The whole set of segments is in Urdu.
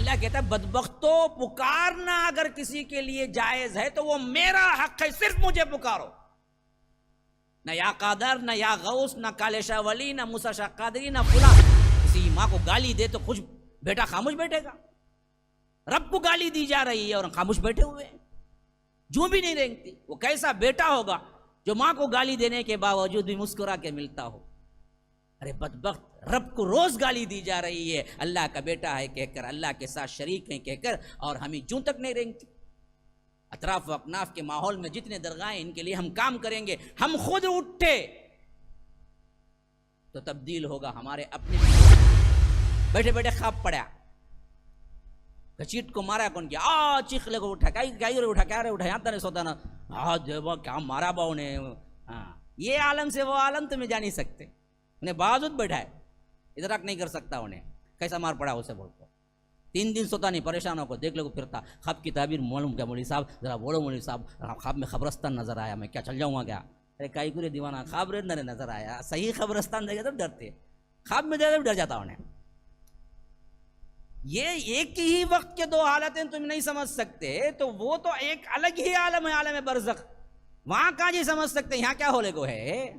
اللہ کہتا ہے بدبختو پکارنا اگر کسی کے لیے جائز ہے تو وہ میرا حق ہے، صرف مجھے پکارو. نہ یا قادر، نہ یا غوث، نہ کالے شاہ ولی، نہ موسیٰ شاہ قادری، نہ فلاں. کسی ماں کو گالی دے تو خوش بیٹا خاموش بیٹھے گا؟ رب کو گالی دی جا رہی ہے اور خاموش بیٹھے ہوئے ہیں، جو بھی نہیں رینگتی. وہ کیسا بیٹا ہوگا جو ماں کو گالی دینے کے باوجود بھی مسکرا کے ملتا ہو؟ ارے بدبخت، رب کو روز گالی دی جا رہی ہے اللہ کا بیٹا ہے کہہ کر، اللہ کے ساتھ شریک ہیں کہہ کر، اور ہمیں جوں تک نہیں رینگتی. اطراف و اکناف کے ماحول میں جتنے درگاہیں ان کے لیے ہم کام کریں گے، ہم خود اٹھے تو تبدیل ہوگا ہمارے اپنے. بیٹھے بیٹھے خواب پڑا، کچیٹ کو مارا کون کیا؟ چیخ لے کو اٹھا، کیا رے اٹھا، یہاں تک نہیں سوتا نا، دیوا کیا مارا باؤ نے. یہ عالم سے وہ عالم تمہیں جا نہیں سکتے. انہیں باوجود بیٹھا ہے، ادراک نہیں کر سکتا انہیں کیسا مار پڑا اسے. بول کو 3 دن سوتا نہیں، پریشان ہو کو دیکھ لے کو پھرتا. خواب کی تعبیر معلوم کیا مولوی صاحب؟ ذرا بولو مولوی صاحب، خواب میں قبرستان نظر آیا، میں کیا چل جاؤں گا کیا؟ ارے کائی کو دیوانہ، خواب رے نظر آیا، صحیح قبرستان دیکھے تو ڈرتے، خواب میں دیکھے تو ڈر جاتا انہیں. یہ ایک ہی وقت کے دو حالتیں تم نہیں سمجھ سکتے تو وہ تو ایک الگ ہی عالم ہے، عالم برزخ. وہاں کہاں جی سمجھ سکتے، یہاں کیا ہولے کو ہے؟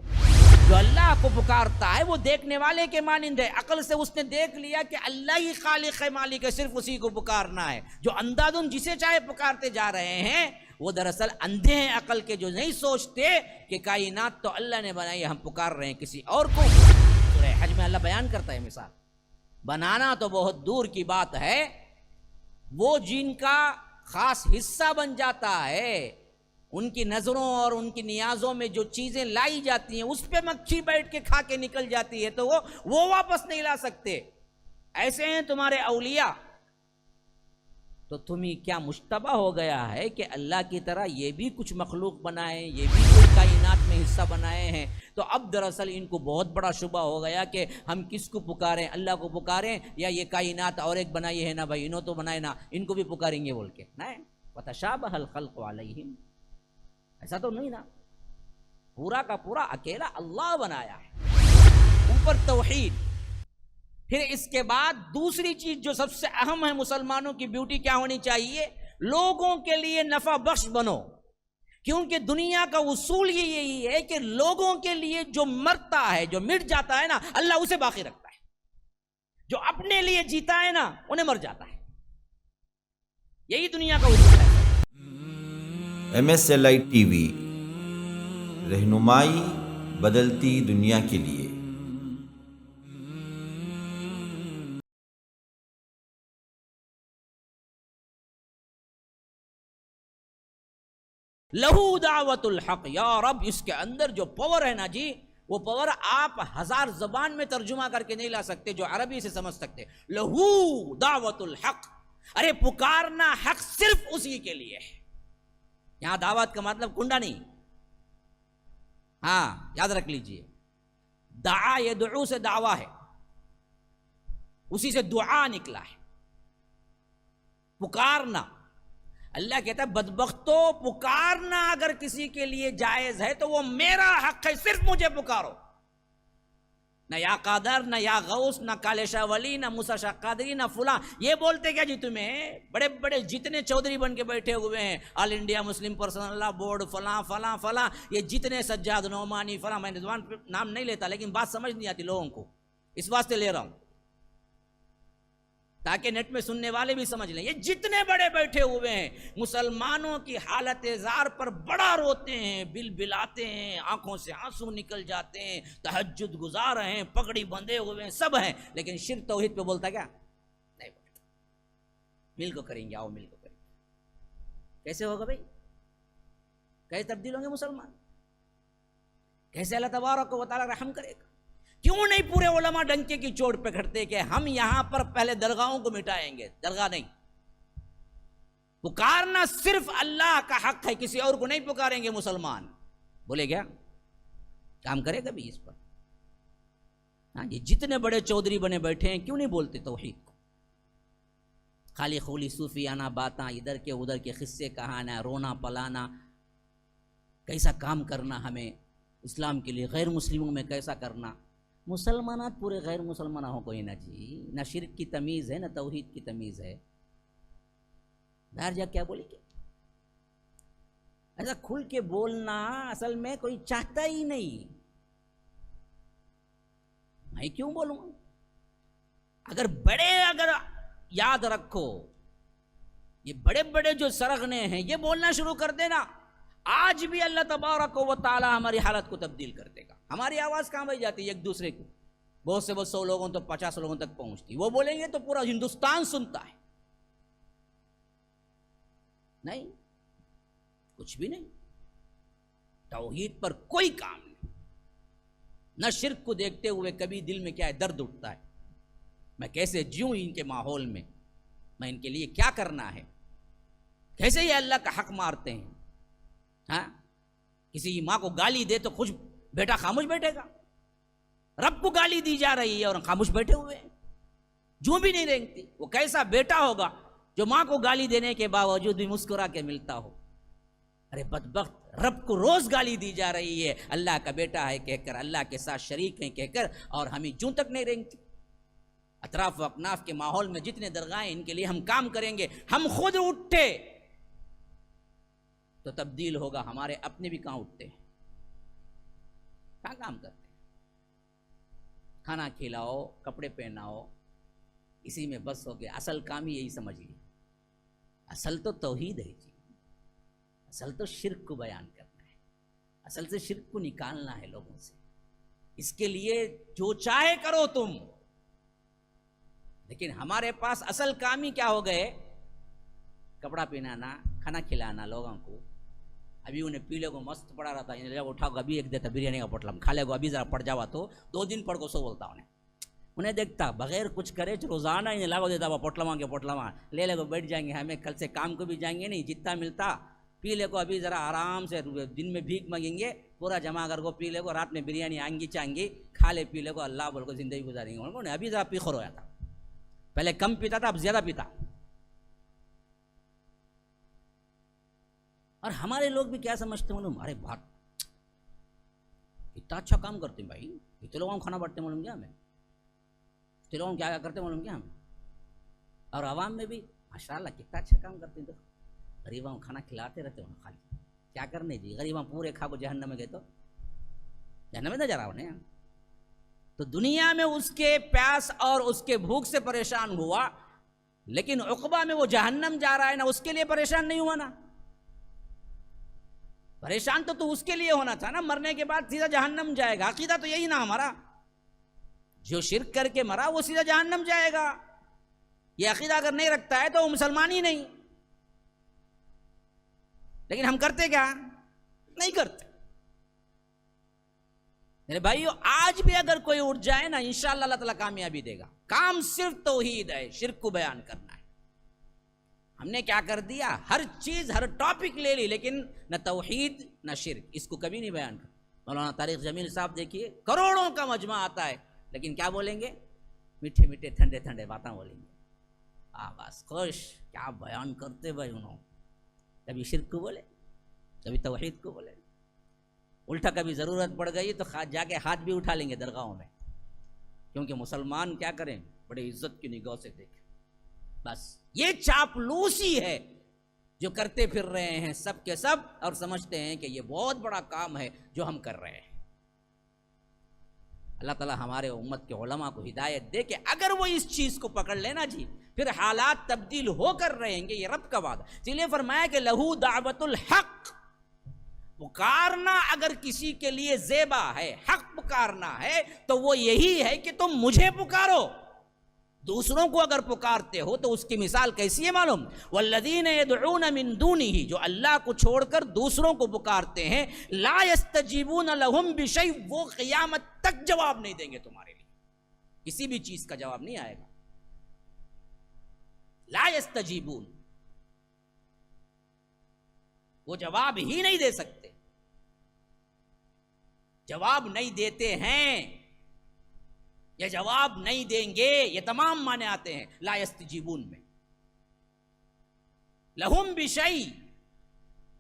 جو اللہ کو پکارتا ہے وہ دیکھنے والے کے مانند ہے. عقل سے اس نے دیکھ لیا کہ اللہ ہی خالق ہے، مالک ہے، صرف اسی کو پکارنا ہے. جو اندھادھند جسے چاہے پکارتے جا رہے ہیں وہ دراصل اندھے ہیں عقل کے، جو نہیں سوچتے کہ کائنات تو اللہ نے بنائی، ہم پکار رہے ہیں کسی اور کو. سورہ حج میں اللہ بیان کرتا ہے مثال. بنانا تو بہت دور کی بات ہے، وہ جن کا خاص حصہ بن جاتا ہے، ان کی نظروں اور ان کی نیازوں میں جو چیزیں لائی جاتی ہیں اس پہ مکھی بیٹھ کے کھا کے نکل جاتی ہے تو وہ واپس نہیں لا سکتے. ایسے ہیں تمہارے اولیاء. تو تمہیں کیا مشتبہ ہو گیا ہے کہ اللہ کی طرح یہ بھی کچھ مخلوق بنائے، یہ بھی کوئی کائنات میں حصہ بنائے ہیں؟ تو اب دراصل ان کو بہت بڑا شبہ ہو گیا کہ ہم کس کو پکاریں، اللہ کو پکاریں یا یہ کائنات اور ایک بنائی ہے نا بھائی، انہوں تو بنائے نا، ان کو بھی پکاریں گے بول کے. نہیں، وَتَشَابَهَ الْخَلْقُ عَلَيْهِمْ، ایسا تو نہیں نا. پورا کا پورا اکیلا اللہ بنایا ہے. اوپر توحید. پھر اس کے بعد دوسری چیز جو سب سے اہم ہے، مسلمانوں کی بیوٹی کیا ہونی چاہیے؟ لوگوں کے لیے نفع بخش بنو. کیونکہ دنیا کا اصول ہی یہی ہے کہ لوگوں کے لیے جو مرتا ہے، جو مٹ جاتا ہے نا، اللہ اسے باقی رکھتا ہے. جو اپنے لیے جیتا ہے نا، انہیں مر جاتا ہے. یہی دنیا کا اصول ہے. MSLI ٹی وی، رہنمائی بدلتی دنیا کے لیے. لہو دعوت الحق. یا رب، اس کے اندر جو پاور ہے نا جی، وہ پاور آپ 1000 زبان میں ترجمہ کر کے نہیں لا سکتے جو عربی سے سمجھ سکتے. لہو دعوت الحق. ارے پکارنا حق صرف اسی کے لیے ہے. یہاں دعوت کا مطلب کنڈا نہیں، ہاں یاد رکھ لیجئے. دعا یدعو سے دعویٰ ہے، اسی سے دعا نکلا ہے. پکارنا، اللہ کہتا ہے بدبختو پکارنا اگر کسی کے لیے جائز ہے تو وہ میرا حق ہے، صرف مجھے پکارو. نہ یا قادر، نہ یا غوث، نہ کالے شاہ ولی، نہ موسیٰ شاہ قادری، نہ فلاں. یہ بولتے کیا جی تمہیں؟ بڑے بڑے جتنے چودھری بن کے بیٹھے ہوئے ہیں، آل انڈیا مسلم پرسنل لا بورڈ، فلاں فلاں فلاں، یہ جتنے سجاد نعمانی فلاں، میں رضوان نام نہیں لیتا لیکن بات سمجھ نہیں آتی لوگوں کو، اس واسطے لے رہا ہوں تاکہ نیٹ میں سننے والے بھی سمجھ لیں. یہ جتنے بڑے بیٹھے ہوئے ہیں مسلمانوں کی حالت زار پر بڑا روتے ہیں، بل بلاتے ہیں، آنکھوں سے آنسو نکل جاتے ہیں، تہجد گزار ہیں، پگڑی بندھے ہوئے ہیں، سب ہیں، لیکن شرک توحید پہ بولتا کیا نہیں بولتا. مل کو کریں گے، آؤ مل کو کریں گے. کیسے ہوگا بھائی؟ کیسے تبدیل ہوں گے مسلمان؟ کیسے اللہ تبارک و تعالی رحم کرے گا؟ کیوں نہیں پورے علماء ڈنکے کی چوٹ پہ کھڑتے کہ ہم یہاں پر پہلے درگاہوں کو مٹائیں گے؟ درگاہ نہیں، پکارنا صرف اللہ کا حق ہے، کسی اور کو نہیں پکاریں گے مسلمان. بولے کیا کام کرے گا بھی اس پر؟ ہاں، یہ جتنے بڑے چودھری بنے بیٹھے ہیں کیوں نہیں بولتے توحید کو؟ خالی خولی صوفیانہ باتاں، ادھر کے ادھر کے قصے کہانا، رونا پلانا. کیسا کام کرنا ہمیں اسلام کے لیے، غیر مسلموں میں کیسا کرنا. مسلمانات پورے غیر مسلمان ہو کوئی نہ جی، نہ شرک کی تمیز ہے نہ توحید کی تمیز ہے. باہر جا کیا بولے گے؟ ایسا کھل کے بولنا اصل میں کوئی چاہتا ہی نہیں. میں کیوں بولوں؟ اگر یاد رکھو یہ بڑے بڑے جو سرغنے ہیں یہ بولنا شروع کر دینا، آج بھی اللہ تبارک و تعالی ہماری حالت کو تبدیل کر دے گا. ہماری آواز کہاں بھائی جاتی ہے ایک دوسرے کو، بہت سے 100 لوگوں تو 50 لوگوں تک پہنچتی، وہ بولیں گے تو پورا ہندوستان سنتا ہے. نہیں، کچھ بھی نہیں. توحید پر کوئی کام نہیں. نہ شرک کو دیکھتے ہوئے کبھی دل میں کیا ہے درد اٹھتا ہے، میں کیسے جیوں ان کے ماحول میں ان کے لیے کیا کرنا ہے، کیسے یہ اللہ کا حق مارتے ہیں. ہاں، کسی ماں کو گالی دے تو خوش بیٹا خاموش بیٹھے گا، رب کو گالی دی جا رہی ہے اور خاموش بیٹھے ہوئے ہیں، جو بھی نہیں رینگتی. وہ کیسا بیٹا ہوگا جو ماں کو گالی دینے کے باوجود بھی مسکرا کے ملتا ہو. ارے بدبخت، رب کو روز گالی دی جا رہی ہے اللہ کا بیٹا ہے کہہ کر، اللہ کے ساتھ شریک ہیں کہہ کر، اور ہمیں جوں تک نہیں رینگتی. اطراف و اکناف کے ماحول میں جتنے درگاہیں ان کے لیے ہم کام کریں گے، ہم خود اٹھے تو تبدیل ہوگا. ہمارے اپنے بھی کہاں اٹھتے ہیں، کہاں کام کرتے ہیں. کھانا کھلاؤ، کپڑے پہناؤ، اسی میں بس ہو گیا. اصل کام ہی یہی سمجھ لیے. اصل تو توحید ہے جی، اصل تو شرک کو بیان کرنا ہے، اصل سے شرک کو نکالنا ہے لوگوں سے. اس کے لیے جو چاہے کرو تم، لیکن ہمارے پاس اصل کام ہی کیا ہو گئے؟ کپڑا پہنانا، کھانا کھلانا لوگوں کو. ابھی انہیں پیلے کو مست پڑا رہا تھا، اٹھا کو ابھی ایک دیتا بریانی کا پوٹلم کھا لے گو، ابھی ذرا پڑ جاوا تو 2 دن پڑ کو سو بولتا انہیں دیکھتا بغیر کچھ کرے روزانہ انہیں لاگو دیتا پوٹلما لے گو، بیٹھ جائیں گے. ہمیں کل سے کام کو بھی جائیں گے نہیں، جتنا ملتا پی لے کو ابھی ذرا آرام سے دن میں بھیک مانگیں گے، پورا جمع کر کو پی لے کو، رات میں بریانی آئیں گی چاہیں کھا لے پی لے کو، اللہ بول کو زندگی گزاریں گے. انہوں نے ابھی ذرا پیخر ہوا تھا، پہلے کم پیتا تھا اب زیادہ پیتا. اور ہمارے لوگ بھی کیا سمجھتے ہیں، ہمارے بہت اتنا اچھا کام کرتے ہیں بھائی، اتنے لوگوں کو کھانا بانٹتے معلوم کیا ہمیں، اتنے لوگوں کیا کرتے معلوم کیا ہمیں. اور عوام میں بھی ماشاء اللہ کتنا اچھا کام کرتے ہیں. تو غریبوں کو کھانا کھلاتے رہتے ہیں، خالی کیا کرنے جی، غریباں پورے کھا کو جہنم میں گئے تو جہنم میں نہ جا رہا انہیں. تو دنیا میں اس کے پیاس اور اس کے بھوک سے پریشان ہوا، لیکن عقبہ میں وہ جہنم جا رہا ہے نا، اس کے لیے پریشان نہیں ہوا نا. پریشان تو اس کے لیے ہونا تھا نا، مرنے کے بعد سیدھا جہنم جائے گا. عقیدہ تو یہی نا ہمارا، جو شرک کر کے مرا وہ سیدھا جہنم جائے گا. یہ عقیدہ اگر نہیں رکھتا ہے تو وہ مسلمان ہی نہیں. لیکن ہم کرتے کیا؟ نہیں کرتے. میرے بھائیو، آج بھی اگر کوئی اٹھ جائے نا، انشاءاللہ اللہ تعالیٰ کامیابی دے گا. کام صرف توحید ہے، شرک کو بیان کرنا ہے. ہم نے کیا کر دیا، ہر چیز ہر ٹاپک لے لی، لیکن نہ توحید نہ شرک، اس کو کبھی نہیں بیان کرتا. مولانا طارق جمیل صاحب دیکھیے، کروڑوں کا مجمع آتا ہے، لیکن کیا بولیں گے؟ میٹھے میٹھے ٹھنڈے ٹھنڈے باتیں بولیں گے. بس خوش، کیا بیان کرتے بھائی انہوں. کبھی شرک کو بولے، کبھی توحید کو بولے. الٹا کبھی ضرورت پڑ گئی تو جا کے ہاتھ بھی اٹھا لیں گے درگاہوں میں، کیونکہ مسلمان کیا کریں، بڑے عزت کی نگاہ سے دیکھیں. بس یہ چاپلوسی ہے جو کرتے پھر رہے ہیں سب کے سب، اور سمجھتے ہیں کہ یہ بہت بڑا کام ہے جو ہم کر رہے ہیں. اللہ تعالیٰ ہمارے امت کے علماء کو ہدایت دے کہ اگر وہ اس چیز کو پکڑ لینا جی، پھر حالات تبدیل ہو کر رہیں گے. یہ رب کا وعدہ. اس لیے فرمایا کہ لہو دعوت الحق، پکارنا اگر کسی کے لیے زیبا ہے، حق پکارنا ہے، تو وہ یہی ہے کہ تم مجھے پکارو. دوسروں کو اگر پکارتے ہو تو اس کی مثال کیسی ہے معلوم؟ والذین یدعون من دونہ، جو اللہ کو چھوڑ کر دوسروں کو پکارتے ہیں، لا یستجیبون لہم بشیء، وہ قیامت تک جواب نہیں دیں گے تمہارے لیے، کسی بھی چیز کا جواب نہیں آئے گا. لا یستجیبون، وہ جواب ہی نہیں دے سکتے، جواب نہیں دیتے ہیں، یہ جواب نہیں دیں گے. یہ تمام معنی آتے ہیں لا یستجیبون میں. لہم بشیء،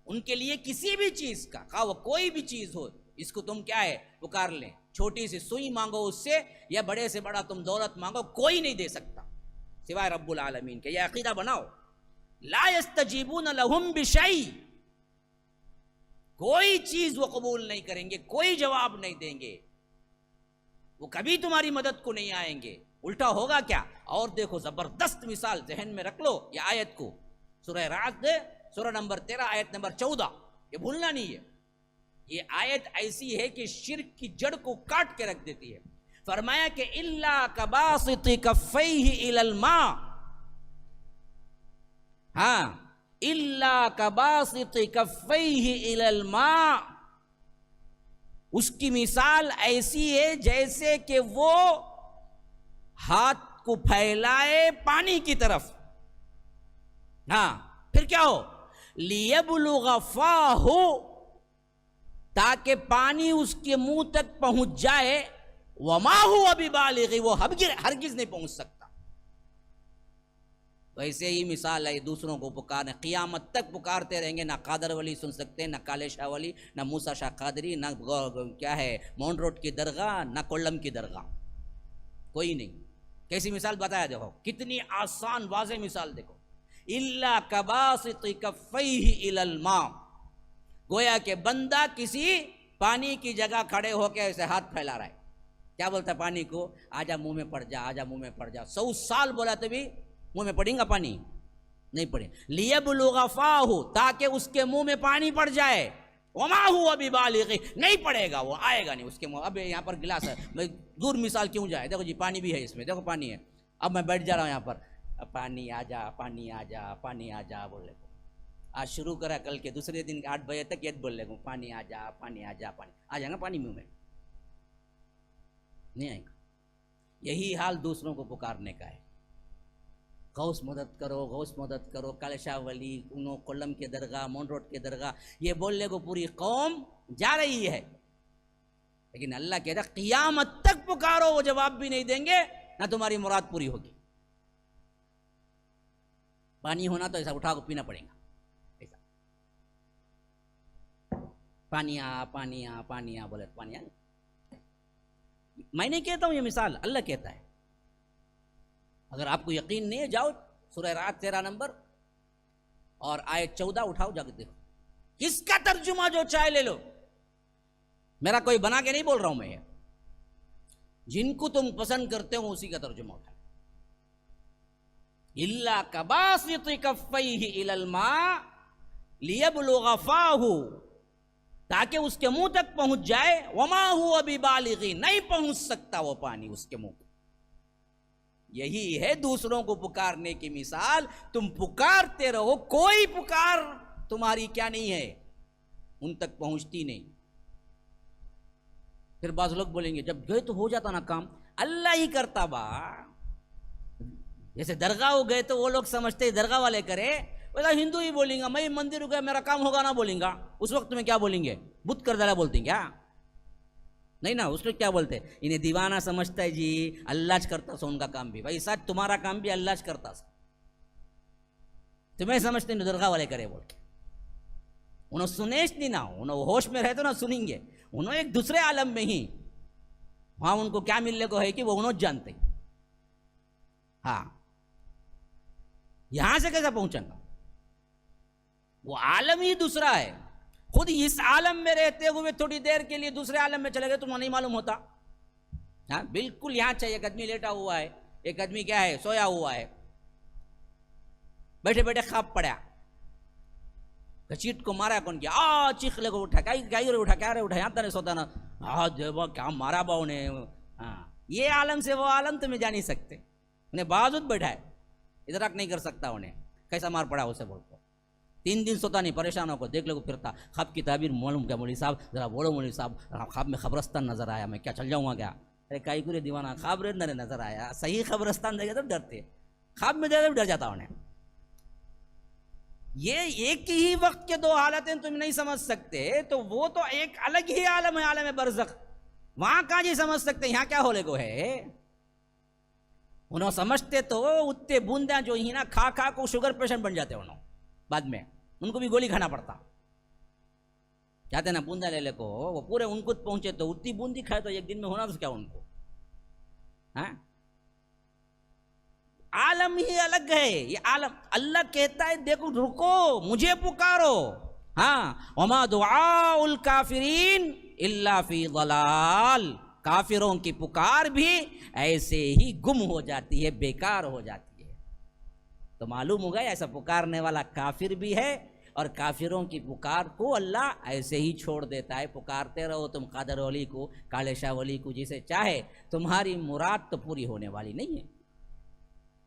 ان کے لیے کسی بھی چیز کا، خواہ وہ کوئی بھی چیز ہو، اس کو تم کیا ہے پکار لیں. چھوٹی سی سوئی مانگو اس سے، یا بڑے سے بڑا تم دولت مانگو، کوئی نہیں دے سکتا سوائے رب العالمین کے. یہ عقیدہ بناؤ. لا یستجیبون لہم بشیء، کوئی چیز وہ قبول نہیں کریں گے، کوئی جواب نہیں دیں گے، وہ کبھی تمہاری مدد کو نہیں آئیں گے، الٹا ہوگا کیا؟ اور دیکھو زبردست مثال ذہن میں رکھ لو یہ آیت کو، سورہ رعد سورہ نمبر 13 آیت نمبر 14، یہ بھولنا نہیں ہے۔ یہ آیت ایسی ہے کہ شرک کی جڑ کو کاٹ کے رکھ دیتی ہے۔ فرمایا کہ الا کباسط کفیہ الی الماء، ہاں الا کباسط کفیہ الی الماء، اس کی مثال ایسی ہے جیسے کہ وہ ہاتھ کو پھیلائے پانی کی طرف، ہاں پھر کیا ہو، لیبلغ فاہ، تاکہ پانی اس کے منہ تک پہنچ جائے، وما ہوا ببالغ، وہ ہرگز نہیں پہنچ سکتا۔ ویسے ہی مثال ہے دوسروں کو پکارنے، قیامت تک پکارتے رہیں گے، نہ قادر ولی سن سکتے، نہ کالے شاہ ولی، نہ موسیٰ شاہ قادری، نہ کیا ہے مون روڈ کی درگاہ، نہ کولم کی درگاہ، کوئی نہیں۔ کیسی مثال بتایا دیکھو، کتنی آسان واضح مثال دیکھو، الا کباسط کفیہ الی الماء، گویا کہ بندہ کسی پانی کی جگہ کھڑے ہو کے ایسے ہاتھ پھیلا رہا ہے، کیا بولتا ہے پانی کو، آجا منہ میں پڑ جا، آجا منہ میں پڑ جا، 100 سال بولا تو بھی منہ میں پڑیں گا پانی نہیں پڑے، لیبلغ فاہ، تاکہ اس کے منہ میں پانی پڑ جائے، وما ہوا ببالغ، نہیں پڑے گا، وہ آئے گا نہیں اس کے منہ۔ اب یہاں پر گلاس ہے، میں دور مثال کیوں جائے، دیکھو جی پانی بھی ہے اس میں، دیکھو پانی ہے، اب میں بیٹھ جا رہا ہوں یہاں پر، پانی آ جا، پانی آ جا، پانی آ جا بولے کو، آج شروع کرا، کل کے دوسرے دن 8 بجے تک یہ بول لے گا پانی آ جا، پانی آ جا، پانی آ جائے گا، پانی منہ میں نہیں آئے گا۔ یہی حال دوسروں کو پکارنے کا ہے، غوث مدد کرو، غوث مدد کرو، کالے شاہ ولی، انہوں کولم کے درگاہ، مون روڈ کے درگاہ، یہ بولنے کو پوری قوم جا رہی ہے، لیکن اللہ کہتا ہے قیامت تک پکارو، وہ جواب بھی نہیں دیں گے، نہ تمہاری مراد پوری ہوگی۔ پانی ہونا تو ایسا اٹھا کو پینا پڑے گا، ایسا پانی آ، پانی آ، پانی آ بولے پانی آ۔ میں نہیں کہتا ہوں یہ مثال، اللہ کہتا ہے۔ اگر آپ کو یقین نہیں ہے جاؤ سورہ رعد 13 نمبر اور آیت 14 اٹھاؤ، جا کے دیکھو، اس کا ترجمہ جو چاہے لے لو، میرا کوئی بنا کے نہیں بول رہا ہوں میں، جن کو تم پسند کرتے ہو اسی کا ترجمہ اٹھا، الا کباسط کفیہ الی الماء لیبلغ فاہ، تاکہ اس کے منہ تک پہنچ جائے، وما ہوا ببالغ، نہیں پہنچ سکتا وہ پانی اس کے منہ۔ یہی ہے دوسروں کو پکارنے کی مثال، تم پکارتے رہو، کوئی پکار تمہاری کیا نہیں ہے، ان تک پہنچتی نہیں۔ پھر بعض لوگ بولیں گے جب گئے تو ہو جاتا نا کام، اللہ ہی کرتا با، جیسے درگاہ ہو گئے تو وہ لوگ سمجھتے درگاہ والے کرے، ویسا ہندو ہی بولیں گا میں مندر ہو گیا میرا کام ہوگا نہ بولیں گا، اس وقت میں کیا بولیں گے، بت کر ڈالا بولتے ہیں کیا؟ نہیں نا، اس کو کیا بولتے ہیں، انہیں دیوانہ سمجھتا ہے جی، اللہ کرتا سو ان کا کام بھی، بھائی ساتھ تمہارا کام بھی اللہ کرتا سو، تمہیں سمجھتے ہیں درگاہ والے کرے بول کے، انہوں سنیش نہیں نا، انہوں ہوش میں رہتے نا سنیں گے، انہوں ایک دوسرے عالم میں ہی، وہاں ان کو کیا ملنے کو ہے کہ وہ انہوں جانتے ہیں، ہاں یہاں سے کیسا پہنچیں گا، وہ عالم ہی دوسرا ہے، خود اس عالم میں رہتے ہوئے تھوڑی دیر کے لیے دوسرے عالم میں چلے گئے تمہیں نہیں معلوم ہوتا، ہاں بالکل یہاں چاہیے، ایک آدمی لیٹا ہوا ہے، ایک آدمی کیا ہے سویا ہوا ہے، بیٹھے بیٹھے خواب پڑا، چیٹ کو مارا کون کیا، چیخ لے کو اٹھا، کیا رہے اٹھا، یہاں تک نہیں سوتا نا، دیوا کیا مارا باؤ نے، ہاں یہ عالم سے وہ عالم تمہیں جا نہیں سکتے، انہیں بازوت بیٹھا ہے، ادراک نہیں کر سکتا انہیں، کیسا مار پڑا اسے بول کو، 3 دن سوتا نہیں، پریشان ہو کو دیکھ لے کو پھرتا، خواب کی تعبیر معلوم کیا مولوی صاحب، ذرا بولو مولوی صاحب، خواب میں قبرستان نظر آیا، میں کیا چل جاؤں گا کیا، ارے کائی کو دیوانہ، خواب رے نظر آیا، صحیح قبرستان دیکھے تو ڈرتے، خواب میں دیکھے تو ڈر جاتا انہیں۔ یہ ایک ہی وقت کے 2 حالتیں تم نہیں سمجھ سکتے، تو وہ تو ایک الگ ہی عالم ہے، عالم برزخ، وہاں کہاں جی سمجھ سکتے، یہاں کیا ہولے کو ہے، انہوں سمجھتے تو اتنے بوندیاں جو ہی نا کھا کھا کو شوگر پیشنٹ بن جاتے انہوں، بعد میں ان کو بھی گولی کھانا پڑتا، چاہتے نا بوندا لے لے کو، وہ پورے ان کو پہنچے تو اتنی بوندی کھائے تو ایک دن میں ہونا تو کیا ان کو، ہاں عالم ہی الگ ہے. یہ عالم اللہ کہتا ہے دیکھو رکو مجھے پکارو. ہاں وما دعاء الکافرین الا فی ضلال. کافروں کی پکار بھی ایسے ہی گم ہو جاتی ہے, بیکار ہو جاتی ہے. تو معلوم ہو گیا ایسا پکارنے والا کافر بھی ہے, اور کافروں کی پکار کو اللہ ایسے ہی چھوڑ دیتا ہے. پکارتے رہو تم قادر ولی کو, کالے شاہ ولی کو, جسے چاہے, تمہاری مراد تو پوری ہونے والی نہیں ہے.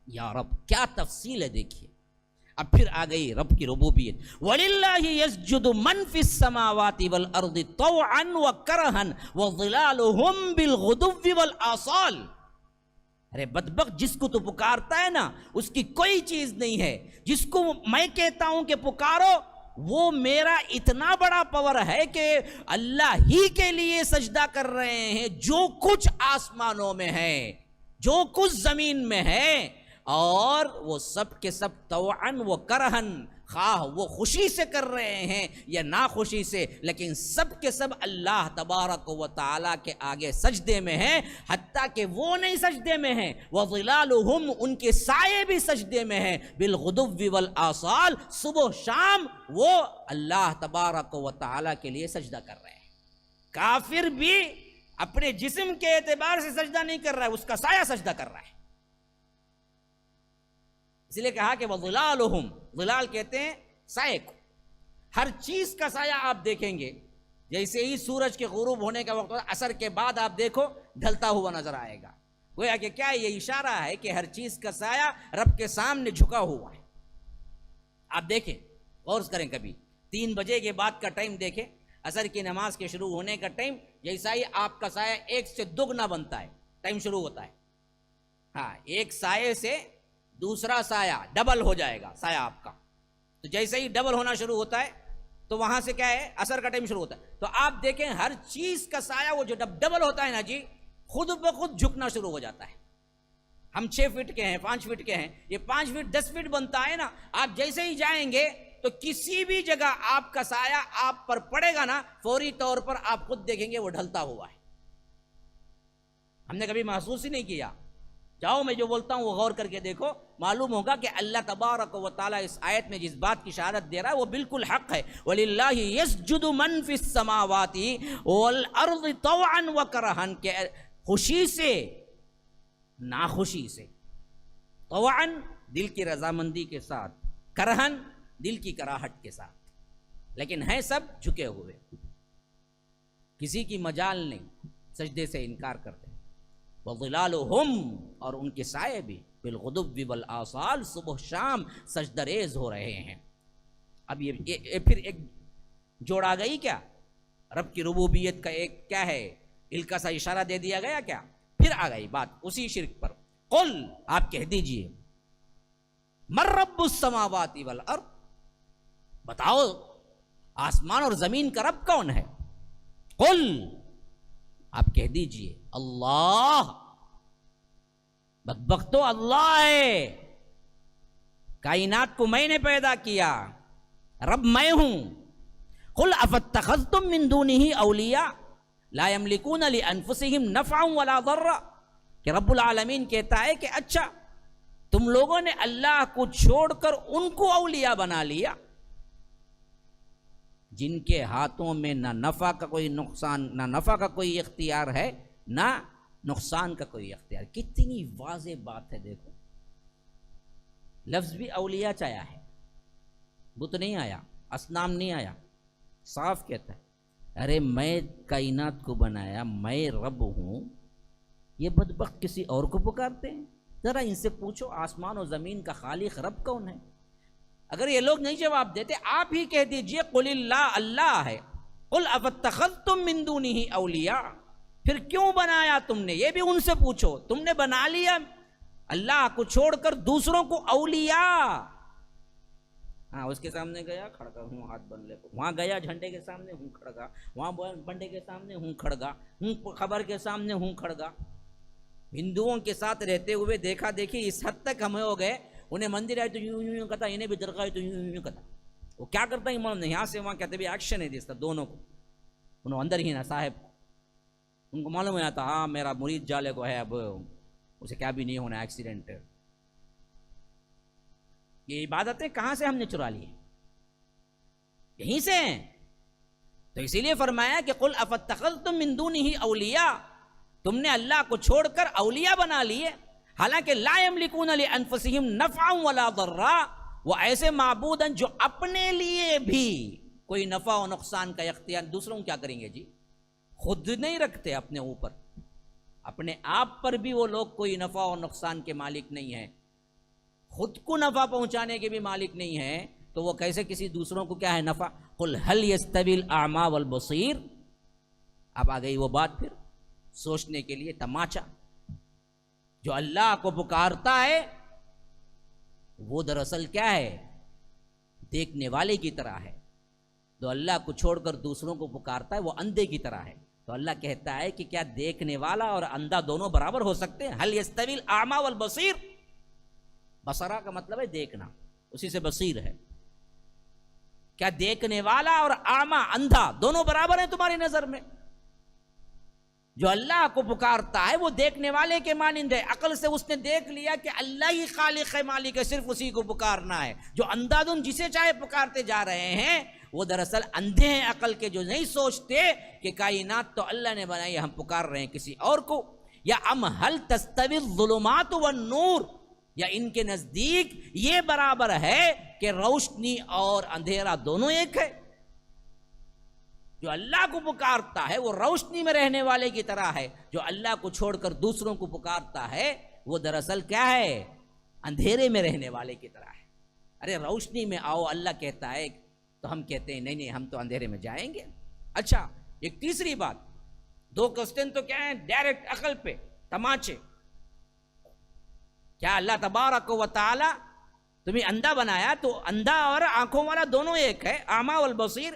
یا رب کیا تفصیل ہے دیکھیے. اب پھر آ گئی رب کی ربوبیت. وَلِلَّهِ يَسْجُدُ مَنْ فِي السَّمَاوَاتِ وَالْأَرْضِ طَوْعًا وَكَرْهًا وَظِلَالُهُمْ بِالْغُدُوِّ وَالْآصَالِ. ارے بدبخت جس کو تو پکارتا ہے نا اس کی کوئی چیز نہیں ہے. جس کو میں کہتا ہوں کہ پکارو وہ میرا اتنا بڑا پاور ہے کہ اللہ ہی کے لیے سجدہ کر رہے ہیں. جو کچھ آسمانوں میں ہے, جو کچھ زمین میں ہے, اور وہ سب کے سب طوعاً و کرہن, خواہ وہ خوشی سے کر رہے ہیں یا ناخوشی سے, لیکن سب کے سب اللہ تبارک و تعالیٰ کے آگے سجدے میں ہیں. حتیٰ کہ وہ نہیں سجدے میں ہیں, وَظِلَالُهُمْ ان کے سائے بھی سجدے میں ہیں, بِالْغُدُوِّ وَالْآصَالِ صبح شام وہ اللہ تبارک و تعالیٰ کے لیے سجدہ کر رہے ہیں. کافر بھی اپنے جسم کے اعتبار سے سجدہ نہیں کر رہا ہے, اس کا سایہ سجدہ کر رہا ہے. اس لیے کہا کہ وَظِلَالُهُمْ, ظلال کہتے ہیں سائے کو. ہر چیز کا سایہ آپ دیکھیں گے, جیسے ہی سورج کے غروب ہونے کا وقت ہوتا ہے, عصر کے بعد آپ دیکھو ڈھلتا ہوا نظر آئے گا. گویا کہ کیا یہ اشارہ ہے کہ ہر چیز کا سایہ رب کے سامنے جھکا ہوا ہے. آپ دیکھیں, غور کریں, کبھی 3 بجے کے بعد کا ٹائم دیکھیں, عصر کی نماز کے شروع ہونے کا ٹائم, جیسا ہی آپ کا سایہ 1 سے دگنا بنتا ہے, ٹائم شروع ہوتا ہے. ہاں, ایک سائے سے دوسرا سایہ ڈبل ہو جائے گا سایہ آپ کا. تو جیسے ہی ڈبل ہونا شروع ہوتا ہے تو وہاں سے کیا ہے, عصر کا ٹائم شروع ہوتا ہے. تو آپ دیکھیں ہر چیز کا سایہ وہ جو ڈبل ہوتا ہے نا جی, خود بخود جھکنا شروع ہو جاتا ہے. ہم 6 فٹ کے ہیں, 5 فٹ کے ہیں, یہ 5 فٹ 10 فٹ بنتا ہے نا. آپ جیسے ہی جائیں گے تو کسی بھی جگہ آپ کا سایہ آپ پر پڑے گا نا, فوری طور پر آپ خود دیکھیں گے وہ ڈھلتا ہوا ہے. ہم نے کبھی محسوس ہی نہیں کیا. جاؤ میں جو بولتا ہوں وہ غور کر کے دیکھو, معلوم ہوگا کہ اللہ تبارک و تعالیٰ اس آیت میں جس بات کی شہادت دے رہا ہے وہ بالکل حق ہے. وَلِلَّهِ يَسْجُدُ مَنْ فِي السَّمَاوَاتِ وَالْأَرْضِ طَوْعًا وَكَرْهًا, کہ خوشی سے ناخوشی سے, طوعاً دل کی رضامندی کے ساتھ, کرہن دل کی کراہٹ کے ساتھ, لیکن ہیں سب جھکے ہوئے, کسی کی مجال نہیں, سجدے سے انکار کرتے. وَظِلَالُهُمْ اور ان کے سائے بھی, بِالْغُدُوِّ وَالْآصَالِ صبح شام سجدہ ریز ہو رہے ہیں. اب یہ پھر ایک جوڑ آ گئی کیا, رب کی ربوبیت کا ایک کیا ہے ہلکا سا اشارہ دے دیا گیا کیا, پھر آ گئی بات اسی شرک پر. قل آپ کہہ دیجئے, مَن رَبُّ السَّمَاوَاتِ وَالْأَرْضِ, بتاؤ آسمان اور زمین کا رب کون ہے. قل آپ کہہ دیجئے اللہ, بدبختو اللہ ہے, کائنات کو میں نے پیدا کیا, رب میں ہوں. قل افاتخذتم من دونه اولیاء لا یملکون لانفسهم نفعا ولا ضرا, کہ رب العالمین کہتا ہے کہ اچھا تم لوگوں نے اللہ کو چھوڑ کر ان کو اولیاء بنا لیا جن کے ہاتھوں میں نہ نفع کا کوئی نقصان, نہ نفع کا کوئی اختیار ہے, نہ نقصان کا کوئی اختیار. کتنی واضح بات ہے دیکھو, لفظ بھی اولیاء چایا ہے, بت نہیں آیا, اصنام نہیں آیا, صاف کہتا ہے ارے میں کائنات کو بنایا, میں رب ہوں. یہ بدبخت کسی اور کو پکارتے ہیں. ذرا ان سے پوچھو آسمان و زمین کا خالق رب کون ہے. اگر یہ لوگ نہیں جواب دیتے, آپ ہی کہہ دیجئے قل اللہ, اللہ ہے. قل افاتخذتم من دونه اولیاء, پھر کیوں بنایا تم نے, یہ بھی ان سے پوچھو. تم نے بنا لیا اللہ کو چھوڑ کر دوسروں کو اولیاء. ہاں, اس کے سامنے گیا کھڑگا ہوں ہاتھ بن لے, وہاں گیا جھنڈے کے سامنے ہوں کھڑگا, وہاں بنڈے کے سامنے ہوں کھڑگا, ہوں خبر کے سامنے ہوں کھڑگا. ہندوؤں کے ساتھ رہتے ہوئے دیکھا دیکھی اس حد تک ہمیں ہو گئے, انہیں مندر آئے تو یوں یوں کہتا, انہیں بھی درگاہ تو یوں یوں کہتا. وہ کیا کرتا ہے ایمان, یہاں سے وہاں کہتے بھی ایکشن ہے دیتا دونوں کو, انہوں اندر ہی نا صاحب, ان کو معلوم ہو جاتا ہاں میرا مرید جالے کو ہے, اب اسے کیا بھی نہیں ہونا, ایکسیڈنٹ. یہ عبادتیں کہاں سے ہم نے چرا لی ہیں؟ یہیں سے ہیں. تو اسی لیے فرمایا کہ قل افاتخذتم من دونہ اولیاء، تم نے اللہ کو چھوڑ کر اولیاء بنا لیے، حالانکہ لا یملکون لانفسہم نفعا ولا ضرا، وہ ایسے معبود ہیں جو اپنے لیے بھی کوئی نفع و نقصان کا اختیار، دوسروں کیا کریں گے جی، خود نہیں رکھتے اپنے اوپر، اپنے آپ پر بھی وہ لوگ کوئی نفع و نقصان کے مالک نہیں ہیں، خود کو نفع پہنچانے کے بھی مالک نہیں ہیں، تو وہ کیسے کسی دوسروں کو کیا ہے نفع. قل هل يستوي الاعمى والبصير، اب آ گئی وہ بات پھر سوچنے کے لیے تماچا. جو اللہ کو پکارتا ہے وہ دراصل کیا ہے، دیکھنے والے کی طرح ہے. جو اللہ کو چھوڑ کر دوسروں کو پکارتا ہے وہ اندھے کی طرح ہے. تو اللہ کہتا ہے کہ کیا دیکھنے والا اور اندھا دونوں برابر ہو سکتے ہیں؟ هل يستوي الاعمى والبصير، بصرہ کا مطلب ہے دیکھنا، اسی سے بصیر ہے. کیا دیکھنے والا اور اعمیٰ اندھا دونوں برابر ہیں تمہاری نظر میں؟ جو اللہ کو پکارتا ہے وہ دیکھنے والے کے مانند ہے. عقل سے اس نے دیکھ لیا کہ اللہ ہی خالق ہے، مالک ہے، صرف اسی کو پکارنا ہے. جو اندھا دن جسے چاہے پکارتے جا رہے ہیں وہ دراصل اندھے ہیں عقل کے، جو نہیں سوچتے کہ کائنات تو اللہ نے بنائی، ہم پکار رہے ہیں کسی اور کو. یا ام هل تستوی الظلمات والنور، یا ان کے نزدیک یہ برابر ہے کہ روشنی اور اندھیرا دونوں ایک ہے. جو اللہ کو پکارتا ہے وہ روشنی میں رہنے والے کی طرح ہے، جو اللہ کو چھوڑ کر دوسروں کو پکارتا ہے وہ دراصل کیا ہے، اندھیرے میں رہنے والے کی طرح ہے. ارے روشنی میں آؤ اللہ کہتا ہے تو ہم کہتے ہیں نہیں نہیں ہم تو اندھیرے میں جائیں گے. اچھا ایک تیسری بات، دو کوسچن تو کیا ہیں ڈائریکٹ عقل پہ تماچے. کیا اللہ تبارک و تعالی تمہیں اندھا بنایا تو اندھا اور آنکھوں والا دونوں ایک ہے، اعمیٰ والبصیر؟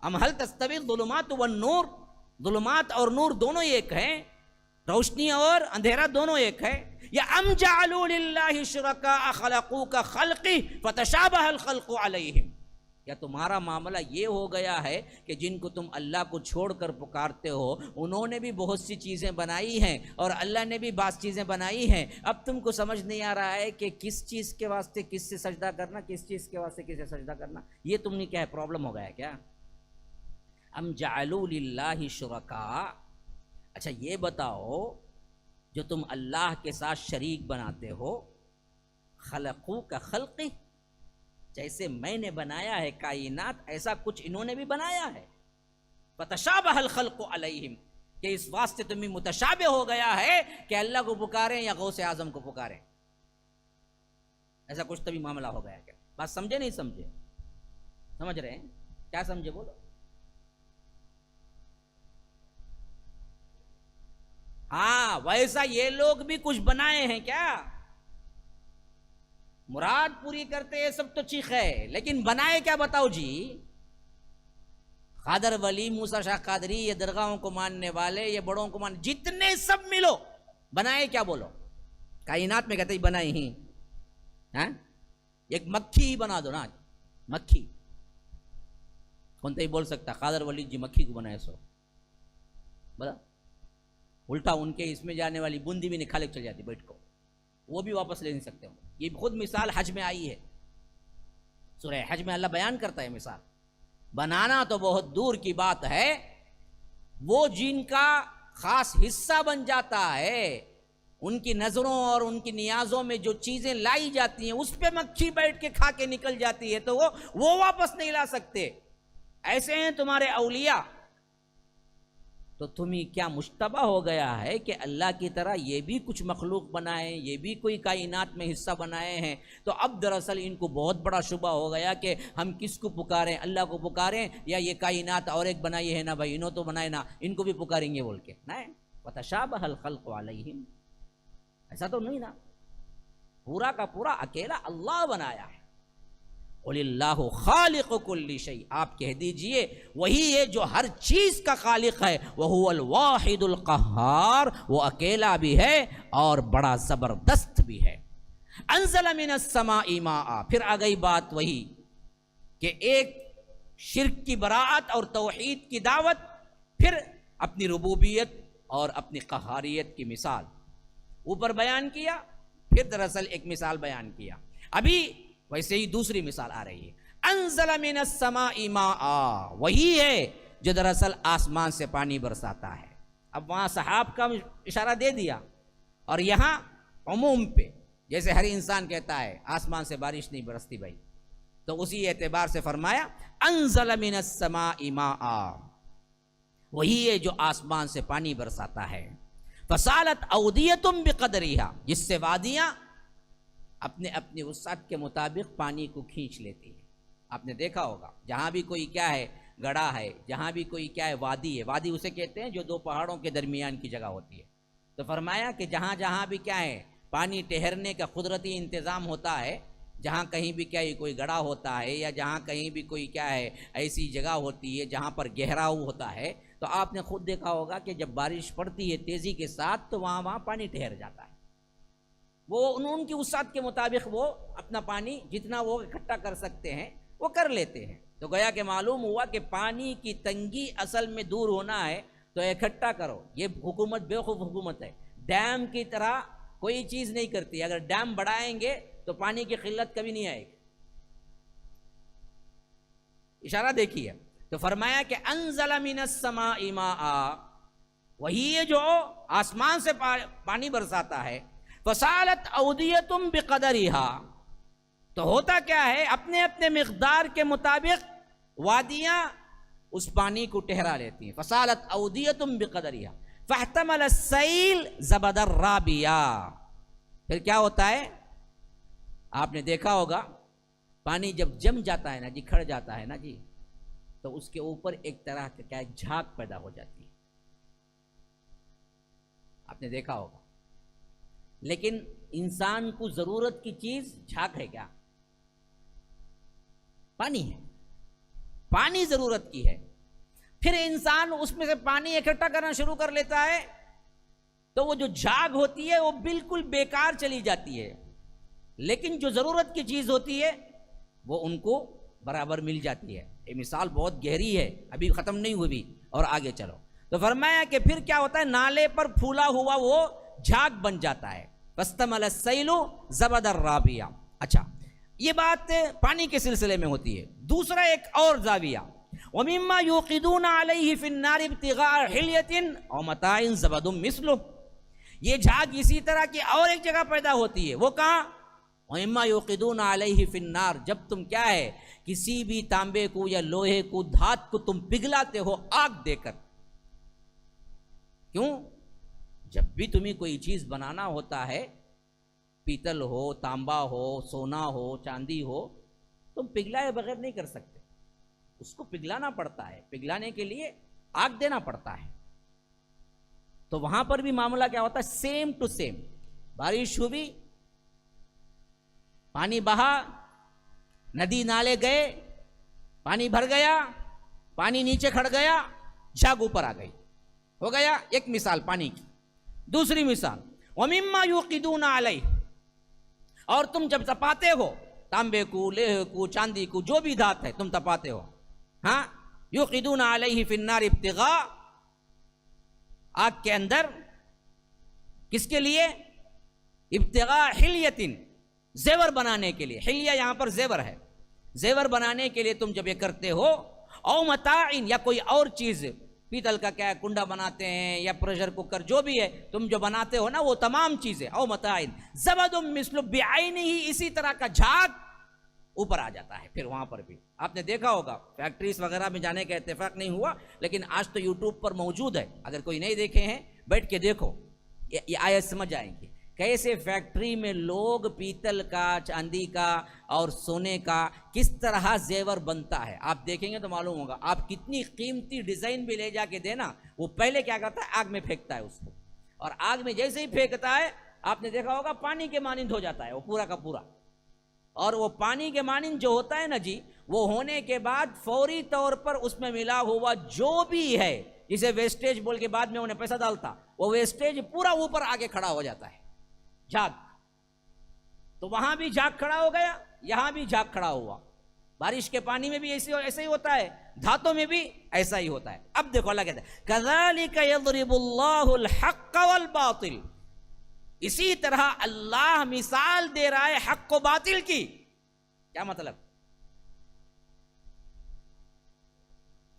ام هل تستوی الظلمات والنور، ظلمات اور نور دونوں ایک ہیں، روشنی اور اندھیرا دونوں ایک ہے. یا ام جعلوا للہ شرکاء خلقوا کخلقہ فتشابہ الخلق علیہم، یا تمہارا معاملہ یہ ہو گیا ہے کہ جن کو تم اللہ کو چھوڑ کر پکارتے ہو انہوں نے بھی بہت سی چیزیں بنائی ہیں اور اللہ نے بھی بعض چیزیں بنائی ہیں. اب تم کو سمجھ نہیں آ رہا ہے کہ کس چیز کے واسطے کس سے سجدہ کرنا، کس چیز کے واسطے کس سے سجدہ کرنا. یہ تم نے کیا ہے پرابلم ہو گیا ہے کیا؟ ام جعلوا للہ شرکاء. اچھا یہ بتاؤ جو تم اللہ کے ساتھ شریک بناتے ہو، خلقو کا خلقی، جیسے میں نے بنایا ہے کائنات ایسا کچھ انہوں نے بھی بنایا ہے. فتشابہ الخلق علیہم، کہ اس واسطے تمہیں متشابہ ہو گیا ہے کہ اللہ کو پکاریں یا غوث اعظم کو پکاریں. ایسا کچھ تبھی معاملہ ہو گیا. کیا بات سمجھے نہیں سمجھے؟ سمجھ رہے ہیں؟ کیا سمجھے بولو. ہاں ویسا یہ لوگ بھی کچھ بنائے ہیں کیا؟ مراد پوری کرتے یہ سب تو ٹھیک ہے، لیکن بنائے کیا بتاؤ جی؟ قادر ولی، موسیٰ شاہ قادری، یہ درگاہوں کو ماننے والے، یہ بڑوں کو ماننے، جتنے سب ملو بنائے کیا بولو؟ کائنات میں کہتے ہی بنائی ہی. ہاں ایک مکھی ہی بنا دو نا، مکھی کون تو ہی بول سکتا قادر ولی جی مکھی کو بنائے سو بتا. الٹا ان کے اس میں جانے والی بوندی بھی نکالے چل جاتی بیٹھ کو، وہ بھی واپس لے نہیں سکتے. یہ خود مثال حج میں آئی ہے، سورہ حج میں اللہ بیان کرتا ہے مثال. بنانا تو بہت دور کی بات ہے، وہ جن کا خاص حصہ بن جاتا ہے ان کی نظروں اور ان کی نیازوں میں جو چیزیں لائی جاتی ہیں اس پہ مکھی بیٹھ کے کھا کے نکل جاتی ہے تو وہ واپس نہیں لا سکتے. ایسے ہیں تمہارے اولیاء. تو تمہیں کیا مشتبہ ہو گیا ہے کہ اللہ کی طرح یہ بھی کچھ مخلوق بنائے، یہ بھی کوئی کائنات میں حصہ بنائے ہیں؟ تو اب دراصل ان کو بہت بڑا شبہ ہو گیا کہ ہم کس کو پکاریں، اللہ کو پکاریں یا یہ کائنات اور ایک بنائی ہے نا بھائی انہوں تو بنائے نا، ان کو بھی پکاریں گے بول کے. نہیں، وتشابہ الخلق علیہم، ایسا تو نہیں نا. پورا کا پورا اکیلا اللہ بنایا ہے. قل اللہ خالق کل شیء، آپ کہہ دیجئے وہی ہے جو ہر چیز کا خالق ہے. وہو الواحد القہار، وہ اکیلا بھی ہے اور بڑا زبردست بھی ہے. انزل من السماء ماء، پھر آ گئی بات وہی کہ ایک شرک کی براءت اور توحید کی دعوت، پھر اپنی ربوبیت اور اپنی قہاریت کی مثال اوپر بیان کیا، پھر دراصل ایک مثال بیان کیا. ابھی ویسے ہی دوسری مثال آ رہی ہے، انزل من السماء ماء، وہی ہے جو دراصل آسمان سے پانی برساتا ہے۔ اب وہاں سحاب کا اشارہ دے دیا، اور یہاں عموم پہ، جیسے ہر انسان کہتا ہے آسمان سے بارش نہیں برستی بھائی، تو اسی اعتبار سے فرمایا انزل من السماء ماء، وہی ہے جو آسمان سے پانی برساتا ہے۔ فسالت اودیۃ بقدرہا، جس سے وادیاں اپنے اپنی وسعت کے مطابق پانی کو کھینچ لیتی ہیں۔ آپ نے دیکھا ہوگا جہاں بھی کوئی کیا ہے گڑھا ہے، جہاں بھی کوئی کیا ہے وادی ہے، وادی اسے کہتے ہیں جو دو پہاڑوں کے درمیان کی جگہ ہوتی ہے، تو فرمایا کہ جہاں جہاں بھی کیا ہے پانی ٹھہرنے کا قدرتی انتظام ہوتا ہے، جہاں کہیں بھی کیا ہے کوئی گڑھا ہوتا ہے، یا جہاں کہیں بھی کوئی کیا ہے ایسی جگہ ہوتی ہے جہاں پر گہراؤ ہوتا ہے، تو آپ نے خود دیکھا ہوگا کہ جب بارش پڑتی ہے تیزی کے ساتھ تو وہاں پانی ٹھہر جاتا ہے۔ وہ ان کی وسعت کے مطابق وہ اپنا پانی جتنا وہ اکٹھا کر سکتے ہیں وہ کر لیتے ہیں۔ تو گویا کہ معلوم ہوا کہ پانی کی تنگی اصل میں دور ہونا ہے تو اکٹھا کرو۔ یہ حکومت بیوقوف حکومت ہے، ڈیم کی طرح کوئی چیز نہیں کرتی۔ اگر ڈیم بڑھائیں گے تو پانی کی قلت کبھی نہیں آئے گی۔ اشارہ دیکھیے، تو فرمایا کہ انزل من السماء ماء، وہی ہے جو آسمان سے پانی برساتا ہے۔ فسالت اودیۃ بقدرہا، تو ہوتا کیا ہے اپنے اپنے مقدار کے مطابق وادیاں اس پانی کو ٹھہرا لیتی ہیں۔ فسالت اودیۃ بقدرہا فاحتمل السیل زبد الرابیہ، پھر کیا ہوتا ہے آپ نے دیکھا ہوگا پانی جب جم جاتا ہے نا جی، کھڑ جاتا ہے نا جی، تو اس کے اوپر ایک طرح کا کیا جھاگ پیدا ہو جاتی ہے، آپ نے دیکھا ہوگا۔ لیکن انسان کو ضرورت کی چیز جھاگ ہے کیا؟ پانی ہے، پانی ضرورت کی ہے۔ پھر انسان اس میں سے پانی اکٹھا کرنا شروع کر لیتا ہے تو وہ جو جھاگ ہوتی ہے وہ بالکل بیکار چلی جاتی ہے، لیکن جو ضرورت کی چیز ہوتی ہے وہ ان کو برابر مل جاتی ہے۔ یہ مثال بہت گہری ہے، ابھی ختم نہیں ہوئی اور آگے چلو۔ تو فرمایا کہ پھر کیا ہوتا ہے نالے پر پھولا ہوا وہ جھاگ بن جاتا ہے۔ فاستمل السیل زبد الرابیہ۔ اچھا، یہ بات پانی کے سلسلے میں ہوتی ہے۔ دوسرا ایک اور زاویہ، وَمِمَّا يُوقِدُونَ عَلَيْهِ فِي النَّارِ ابْتِغَاءَ حِلْيَةٍ أَوْ مَتَاعٍ زَبَدٌ مِثْلُهُ، یہ جھاگ اسی طرح کی اور ایک جگہ پیدا ہوتی ہے، وہ کہاں؟ وَمِمَّا يُوقِدُونَ عَلَيْهِ فِي النَّارِ، جب تم کیا ہے کسی بھی تانبے کو یا لوہے کو دھات کو تم پگھلاتے ہو آگ دے کر۔ کیوں؟ جب بھی تمہیں کوئی چیز بنانا ہوتا ہے، پیتل ہو، تانبا ہو، سونا ہو، چاندی ہو، تم پگھلائے بغیر نہیں کر سکتے، اس کو پگھلانا پڑتا ہے، پگھلانے کے لیے آگ دینا پڑتا ہے۔ تو وہاں پر بھی معاملہ کیا ہوتا ہے؟ سیم ٹو سیم، بارش ہوئی، پانی بہا، ندی نالے گئے، پانی بھر گیا، پانی نیچے کھڑ گیا، جھاگ اوپر آ گئی، ہو گیا ایک مثال پانی کی۔ دوسری مثال، وَمِمَّا يُوقِدُونَ عَلَيْهِ، اور تم جب تپاتے ہو تانبے کو، لوہے کو، چاندی کو، جو بھی دھات ہے تم تپاتے ہو، ہاں، يُوقِدُونَ عَلَيْهِ فِي النَّارِ ابْتِغَاءَ، آگ کے اندر کس کے لیے؟ ابتغاء حلیۃ، زیور بنانے کے لیے۔ حلیہ یہاں پر زیور ہے، زیور بنانے کے لیے تم جب یہ کرتے ہو، او متاع، یا کوئی اور چیز، پیتل کا کیا ہے کنڈا بناتے ہیں یا پریشر کوکر، جو بھی ہے تم جو بناتے ہو نا وہ تمام چیزیں، او متاع زبد مثل بعینہ، اسی طرح کا جھاگ اوپر آ جاتا ہے۔ پھر وہاں پر بھی آپ نے دیکھا ہوگا، فیکٹریز وغیرہ میں جانے کا اتفاق نہیں ہوا، لیکن آج تو یوٹیوب پر موجود ہے، اگر کوئی نہیں دیکھے ہیں بیٹھ کے دیکھو، یہ آیت سمجھ آئیں گی کیسے فیکٹری میں لوگ پیتل کا، چاندی کا اور سونے کا کس طرح زیور بنتا ہے۔ آپ دیکھیں گے تو معلوم ہوگا، آپ کتنی قیمتی ڈیزائن بھی لے جا کے دینا، وہ پہلے کیا کرتا ہے آگ میں پھینکتا ہے اس کو، اور آگ میں جیسے ہی پھینکتا ہے آپ نے دیکھا ہوگا پانی کے مانند ہو جاتا ہے وہ پورا کا پورا۔ اور وہ پانی کے مانند جو ہوتا ہے نا جی، وہ ہونے کے بعد فوری طور پر اس میں ملا ہوا جو بھی ہے، جسے ویسٹیج بول کے بعد میں انہیں پیسہ ڈالتا، وہ ویسٹیج پورا اوپر آگے کھڑا ہو جاتا ہے، جھاگ۔ تو وہاں بھی جھاگ کھڑا ہو گیا، یہاں بھی جھاگ کھڑا ہوا۔ بارش کے پانی میں بھی ایسے ہی ہوتا ہے، دھاتوں میں بھی ایسا ہی ہوتا ہے۔ اب دیکھو اللہ کہتا ہے کذالک یضرب اللہ الحق والباطل، اسی طرح اللہ مثال دے رہا ہے حق و باطل کی۔ کیا مطلب؟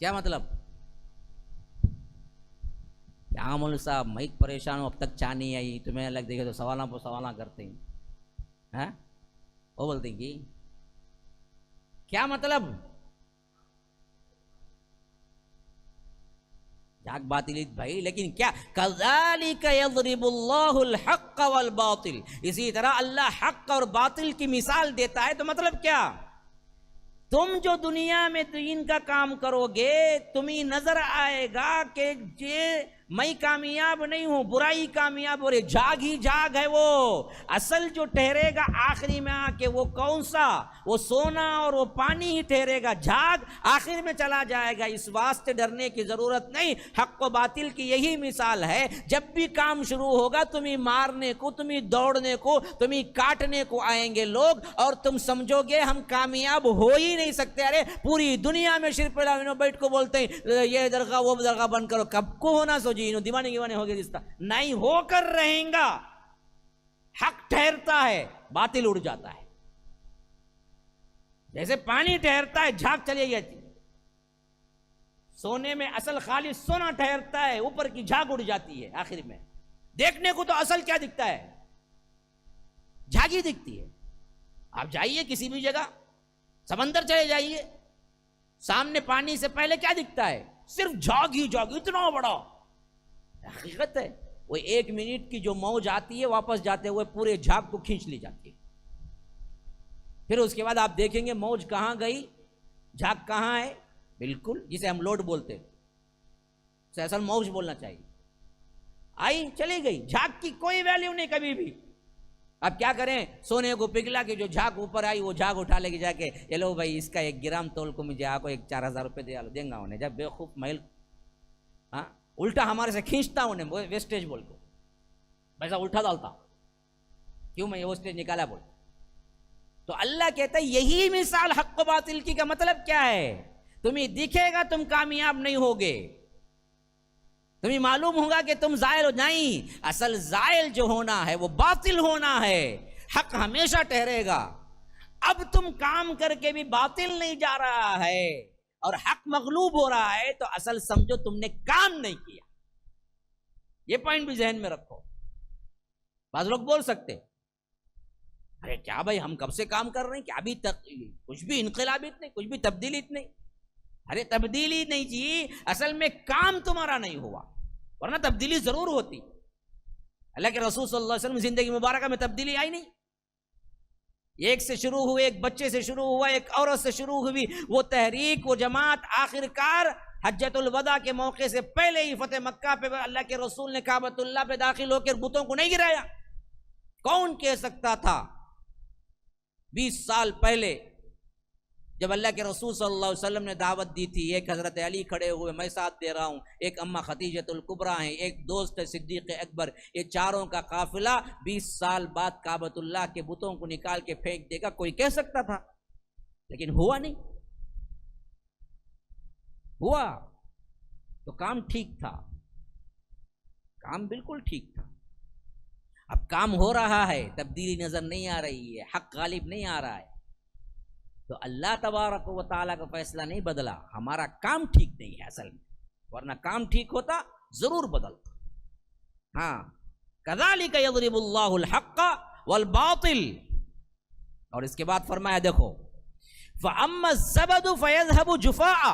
کیا مطلب؟ کیا مولوی صاحب میں پریشان ہوں، اب تک چاہ نہیں آئی، تمہیں الگ دیکھے تو سوالاں پر سوالاں کرتے ہیں، ہاں وہ بولتے ہیں کہ کیا مطلب؟ جھاگ باطلیت بھائی، لیکن کیا کذالک یضرب اللہ الحق والباطل، اسی طرح اللہ حق اور باطل کی مثال دیتا ہے. تو مطلب کیا؟ تم جو دنیا میں دین کا کام کرو گے تمہیں نظر آئے گا کہ میں کامیاب نہیں ہوں، برائی کامیاب ہو رہی، جھاگ ہی جھاگ ہے. وہ اصل جو ٹھہرے گا آخری میں آ کے وہ کون سا؟ وہ سونا اور وہ پانی ہی ٹھہرے گا، جھاگ آخر میں چلا جائے گا. اس واسطے ڈرنے کی ضرورت نہیں. حق و باطل کی یہی مثال ہے. جب بھی کام شروع ہوگا تمہیں مارنے کو، تمہیں دوڑنے کو، تمہیں کاٹنے کو آئیں گے لوگ، اور تم سمجھو گے ہم کامیاب ہو ہی نہیں سکتے. ارے پوری دنیا میں شرف بیٹھ کو بولتے ہیں یہ درگاہ وہ درگاہ بند کرو، کب کو ہونا سو جی دیوانے گیوانے ہو گئے، رشتہ نہیں ہو کر رہیں گا. حق ٹھہرتا ہے، باطل اڑ جاتا ہے. جیسے پانی ٹھہرتا ہے جھاگ چلی جاتی، سونے میں اصل خالص سونا ٹھہرتا ہے، اوپر کی جھاگ اڑ جاتی ہے. آخر میں دیکھنے کو تو اصل کیا دکھتا ہے؟ جھاگ ہی دکھتی ہے. آپ جائیے کسی بھی جگہ، سمندر چلے جائیے، سامنے پانی سے پہلے کیا دکھتا ہے؟ صرف جھاگ ہی جھاگ، اتنا بڑا. حقیقت ہے وہ 1 منٹ کی جو موج آتی ہے واپس جاتے ہوئے پورے جھاگ کو کھینچ لی جاتی ہے. پھر اس کے بعد آپ دیکھیں گے موج کہاں گئی، جھاگ کہاں ہے. بالکل جسے ہم لوڈ بولتے ہیں، اسے اصل موج بولنا چاہیے. آئی چلی گئی، جھاگ کی کوئی ویلیو نہیں کبھی بھی. اب کیا کریں؟ سونے کو پگھلا کے جو جھاگ اوپر آئی وہ جھاگ اٹھا لے کے جا کے یہ لو بھائی اس کا 1 گرام تول کو مجھے آپ کو 4000 روپے دیں گا انہیں. جب بے خوب محل الٹا ہمارے سے کھینچتا انہیں ویسٹیج بول کو، پیسہ الٹا ڈالتا کیوں میں یہ ویسٹیج نکالا بول. تو اللہ کہتا ہے یہی مثال حق و باطل کی کا مطلب کیا ہے؟ تمہیں دکھے گا تم کامیاب نہیں ہوگے، تمہیں معلوم ہوگا کہ تم زائل ہو. نہیں، اصل زائل جو ہونا ہے وہ باطل ہونا ہے، حق ہمیشہ ٹھہرے گا. اب تم کام کر کے بھی باطل نہیں جا رہا ہے اور حق مغلوب ہو رہا ہے تو اصل سمجھو تم نے کام نہیں کیا. یہ پوائنٹ بھی ذہن میں رکھو. بعض لوگ بول سکتے ارے کیا بھائی ہم کب سے کام کر رہے ہیں، کیا بھی کچھ بھی انقلابیت نہیں، کچھ بھی تبدیلیت نہیں. ارے تبدیلی نہیں جی، اصل میں کام تمہارا نہیں ہوا، ورنہ تبدیلی ضرور ہوتی. اللہ کے رسول صلی اللہ علیہ وسلم زندگی مبارکہ میں تبدیلی آئی نہیں. ایک سے شروع ہوئے، ایک بچے سے شروع ہوا، ایک عورت سے شروع ہوئی وہ تحریک، وہ جماعت، آخرکار حجۃ الوداع کے موقع سے پہلے ہی فتح مکہ پہ اللہ کے رسول نے کعبۃ اللہ پہ داخل ہو کر بتوں کو نہیں گرایا. کون کہہ سکتا تھا 20 سال پہلے جب اللہ کے رسول صلی اللہ علیہ وسلم نے دعوت دی تھی، ایک حضرت علی کھڑے ہوئے میں ساتھ دے رہا ہوں، ایک اماں خدیجۃ الکبریٰ ہیں، ایک دوست ہے صدیق اکبر، یہ چاروں کا قافلہ 20 سال بعد کعبۃ اللہ کے بتوں کو نکال کے پھینک دے گا، کوئی کہہ سکتا تھا؟ لیکن ہوا نہیں. ہوا تو کام ٹھیک تھا، کام بالکل ٹھیک تھا. اب کام ہو رہا ہے، تبدیلی نظر نہیں آ رہی ہے، حق غالب نہیں آ رہا ہے، تو اللہ تبارک و تعالیٰ کا فیصلہ نہیں بدلا، ہمارا کام ٹھیک نہیں ہے اصل میں، ورنہ کام ٹھیک ہوتا ضرور بدلتا. ہاں کذالک یضرب اللہ الحق والباطل. اور اس کے بعد فرمایا دیکھو فاما الزبد فیذهب جفاء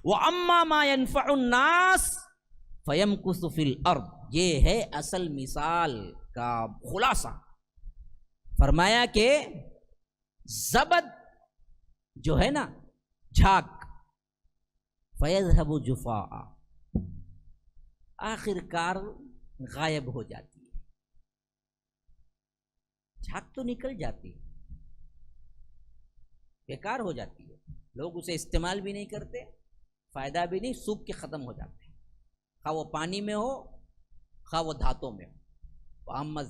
واما ما ينفع الناس فيمكث في الارض. یہ ہے اصل مثال کا خلاصہ. فرمایا کہ زبد جو ہے نا، جھاگ، فیذهب جفاء، آخر کار غائب ہو جاتی ہے. جھاگ تو نکل جاتی ہے، بیکار ہو جاتی ہے، لوگ اسے استعمال بھی نہیں کرتے، فائدہ بھی نہیں، سوکھ کے ختم ہو جاتے ہیں، خواہ وہ پانی میں ہو خواہ وہ دھاتوں میں ہو. فَأَمَّا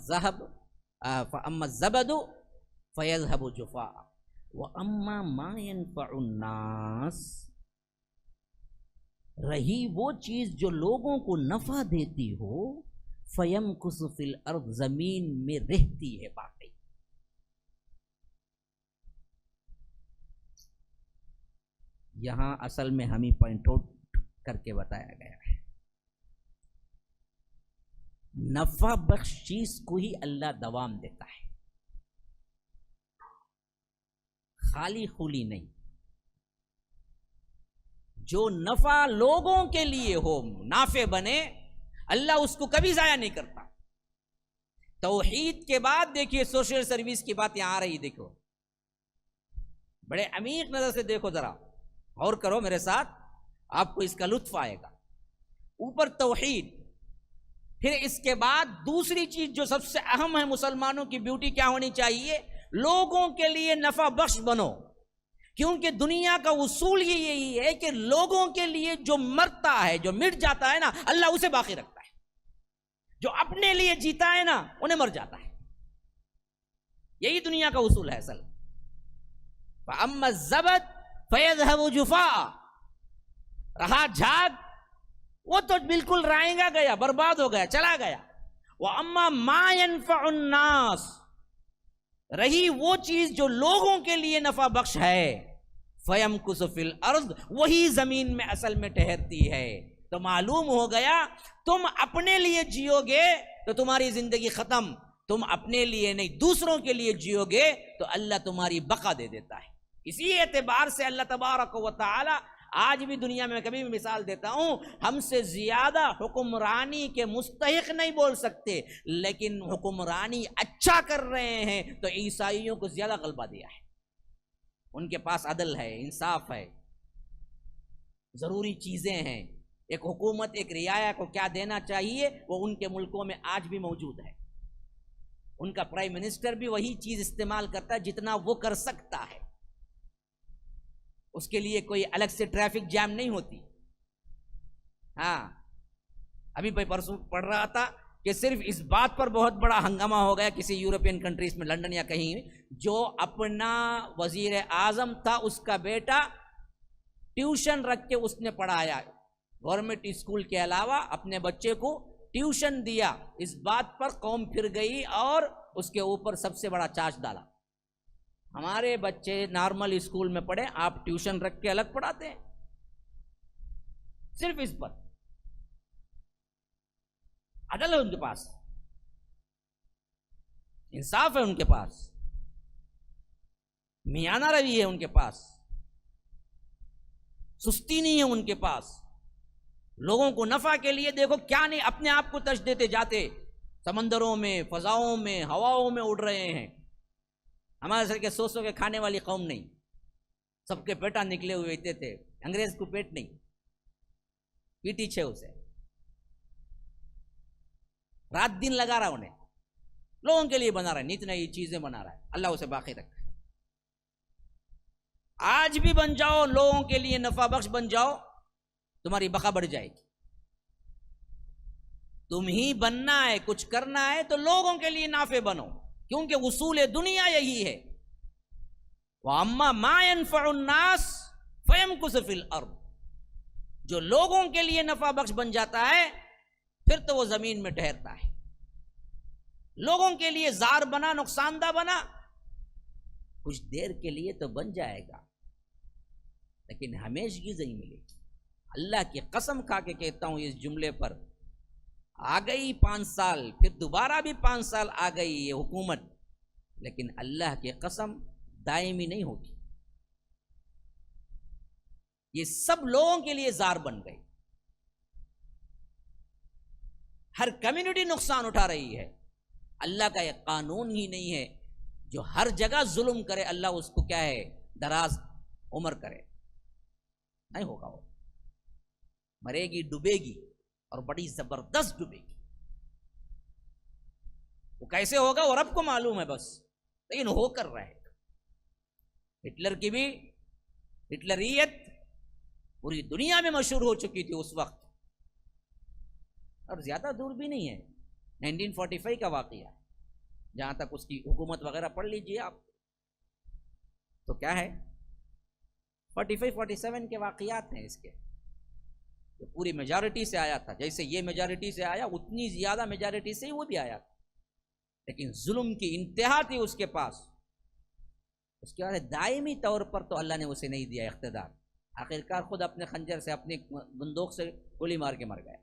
الزَّبَدُ فَيَذْهَبُ جُفَاءً وَأَمَّا مَا يَنْفَعُ النَّاسِ. رہی وہ چیز جو لوگوں کو نفع دیتی ہو، فَيَمْكُثُ فِي الْأَرْضِ، زمین میں رہتی ہے باقی. یہاں اصل میں ہمیں پوائنٹ آؤٹ کر کے بتایا گیا ہے، نفع بخش چیز کو ہی اللہ دوام دیتا ہے، خالی خولی نہیں۔ جو نفع لوگوں کے لیے ہو، نافع بنے، اللہ اس کو کبھی ضائع نہیں کرتا۔ توحید کے بعد دیکھیے سوشل سروس کی بات یہاں آ رہی، دیکھو بڑے عمیق نظر سے دیکھو، ذرا غور کرو میرے ساتھ، آپ کو اس کا لطف آئے گا۔ اوپر توحید، پھر اس کے بعد دوسری چیز جو سب سے اہم ہے، مسلمانوں کی بیوٹی کیا ہونی چاہیے؟ لوگوں کے لیے نفع بخش بنو، کیونکہ دنیا کا اصول ہی یہی ہے کہ لوگوں کے لیے جو مرتا ہے، جو مٹ جاتا ہے نا، اللہ اسے باقی رکھتا ہے۔ جو اپنے لیے جیتا ہے نا، انہیں مر جاتا ہے۔ یہی دنیا کا اصول ہے اصل۔ فَأَمَّا الزَّبَدُ فَيَذْهَبُ جُفَاءً، رہا جھاگ، وہ تو بالکل رائیں گا گیا، برباد ہو گیا، چلا گیا۔ وَأَمَّا مَا يَنْفَعُ النَّاسَ، رہی وہ چیز جو لوگوں کے لیے نفع بخش ہے، فَيَمْكُثُ فِي الْأَرْضِ، وہی زمین میں اصل میں ٹھہرتی ہے۔ تو معلوم ہو گیا تم اپنے لیے جیو گے تو تمہاری زندگی ختم، تم اپنے لیے نہیں دوسروں کے لیے جیو گے تو اللہ تمہاری بقا دے دیتا ہے۔ اسی اعتبار سے اللہ تبارک و تعالی آج بھی دنیا میں کبھی بھی مثال دیتا ہوں، ہم سے زیادہ حکمرانی کے مستحق نہیں بول سکتے، لیکن حکمرانی اچھا کر رہے ہیں تو عیسائیوں کو زیادہ غلبہ دیا ہے۔ ان کے پاس عدل ہے، انصاف ہے، ضروری چیزیں ہیں۔ ایک حکومت ایک رعایا کو کیا دینا چاہیے وہ ان کے ملکوں میں آج بھی موجود ہے۔ ان کا پرائم منسٹر بھی وہی چیز استعمال کرتا ہے جتنا وہ کر سکتا ہے، اس کے لیے کوئی الگ سے ٹریفک جام نہیں ہوتی۔ ہاں، ابھی پرسوں پڑھ رہا تھا کہ صرف اس بات پر بہت بڑا ہنگامہ ہو گیا کسی یورپین کنٹریز میں، لندن یا کہیں، جو اپنا وزیر اعظم تھا اس کا بیٹا ٹیوشن رکھ کے اس نے پڑھایا، گورنمنٹ اسکول کے علاوہ اپنے بچے کو ٹیوشن دیا۔ اس بات پر قوم پھر گئی اور اس کے اوپر سب سے بڑا چارج ڈالا۔ ہمارے بچے نارمل اسکول میں پڑھے، آپ ٹیوشن رکھ کے الگ پڑھاتے ہیں، صرف اس پر۔ عدل ہے ان کے پاس، انصاف ہے ان کے پاس، میانہ روی ہے ان کے پاس، سستی نہیں ہے ان کے پاس۔ لوگوں کو نفع کے لیے دیکھو کیا نہیں اپنے آپ کو تج دیتے جاتے، سمندروں میں، فضاؤں میں، ہواؤں میں اڑ رہے ہیں۔ ہمارے سر کے سو کے کھانے والی قوم نہیں، سب کے پیٹا نکلے ہوئے تھے، انگریز کو پیٹ نہیں، پیٹی چھے اسے، رات دن لگا رہا انہیں، لوگوں کے لیے بنا رہا ہے، نت نئی چیزیں بنا رہا ہے، اللہ اسے باقی رکھا ہے۔ آج بھی بن جاؤ، لوگوں کے لیے نفع بخش بن جاؤ، تمہاری بقا بڑھ جائے گی۔ تم ہی بننا ہے، کچھ کرنا ہے تو لوگوں کے لیے نافع بنو، کیونکہ اصول دنیا یہی ہے۔ وَأَمَّا مَا يَنْفَعُ النَّاسَ فَيَمْكُثُ فِي الْأَرْضِ، جو لوگوں کے لیے نفع بخش بن جاتا ہے پھر تو وہ زمین میں ٹھہرتا ہے۔ لوگوں کے لیے زار بنا، نقصان دہ بنا، کچھ دیر کے لیے تو بن جائے گا لیکن ہمیشگی نہیں ملے گی۔ اللہ کی قسم کھا کے کہتا ہوں اس جملے پر، آ گئی 5 سال، پھر دوبارہ بھی 5 سال آ گئی یہ حکومت، لیکن اللہ کی قسم دائمی نہیں ہوگی۔ یہ سب لوگوں کے لیے زار بن گئی، ہر کمیونٹی نقصان اٹھا رہی ہے۔ اللہ کا یہ قانون ہی نہیں ہے، جو ہر جگہ ظلم کرے اللہ اس کو کیا ہے، دراز عمر کرے، نہیں ہوگا، وہ مرے گی، ڈوبے گی، اور بڑی زبردست ڈوبے گی۔ وہ کیسے ہوگا وہ رب کو معلوم ہے بس، لیکن ہو کر رہے گا۔ ہٹلر کی بھی ہٹلریت پوری دنیا میں مشہور ہو چکی تھی اس وقت، اور زیادہ دور بھی نہیں ہے، 1945 کا واقعہ ہے، جہاں تک اس کی حکومت وغیرہ پڑھ لیجئے آپ تو کیا ہے، 45-47 کے واقعات ہیں اس کے، جو پوری میجارٹی سے آیا تھا، جیسے یہ میجارٹی سے آیا اتنی زیادہ میجارٹی سے ہی وہ بھی آیا تھا، لیکن ظلم کی انتہا تھی اس کے پاس۔ اس کے بعد دائمی طور پر تو اللہ نے اسے نہیں دیا اقتدار، آخرکار خود اپنے خنجر سے اپنی بندوق سے گولی مار کے مر گئے.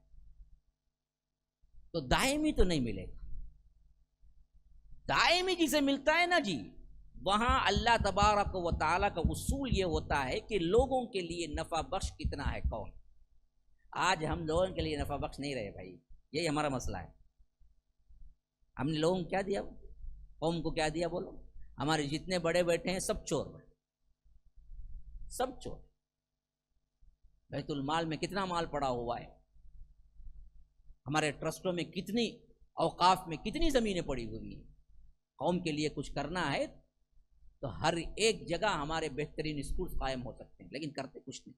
تو دائمی تو نہیں ملے گا. دائمی جسے ملتا ہے نا جی، وہاں اللہ تبارک و تعالیٰ کا اصول یہ ہوتا ہے کہ لوگوں کے لیے نفع بخش کتنا ہے کون. آج ہم لوگوں کے لیے نفع بخش نہیں رہے بھائی، یہی ہمارا مسئلہ ہے. ہم نے لوگوں کو کیا دیا، قوم کو کیا دیا بولو؟ ہمارے جتنے بڑے بیٹھے ہیں سب چور ہیں، سب چور. بیت المال میں کتنا مال پڑا ہوا ہے، ہمارے ٹرسٹوں میں کتنی، اوقاف میں کتنی زمینیں پڑی ہوئی ہیں. قوم کے لیے کچھ کرنا ہے تو ہر ایک جگہ ہمارے بہترین اسکول قائم ہو سکتے ہیں، لیکن کرتے کچھ نہیں،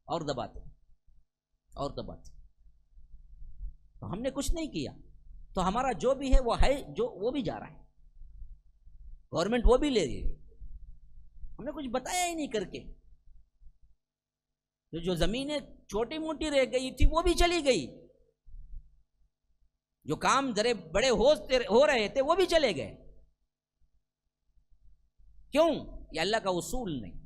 اور دباتے اور دباتے. تو ہم نے کچھ نہیں کیا، تو ہمارا جو بھی ہے وہ ہے، جو وہ بھی جا رہا ہے، گورنمنٹ وہ بھی لے رہی ہے. ہم نے کچھ بتایا ہی نہیں کر کے. جو زمینیں چھوٹی موٹی رہ گئی تھی وہ بھی چلی گئی، جو کام ذرے بڑے ہو رہے تھے وہ بھی چلے گئے. کیوں؟ یہ اللہ کا اصول نہیں.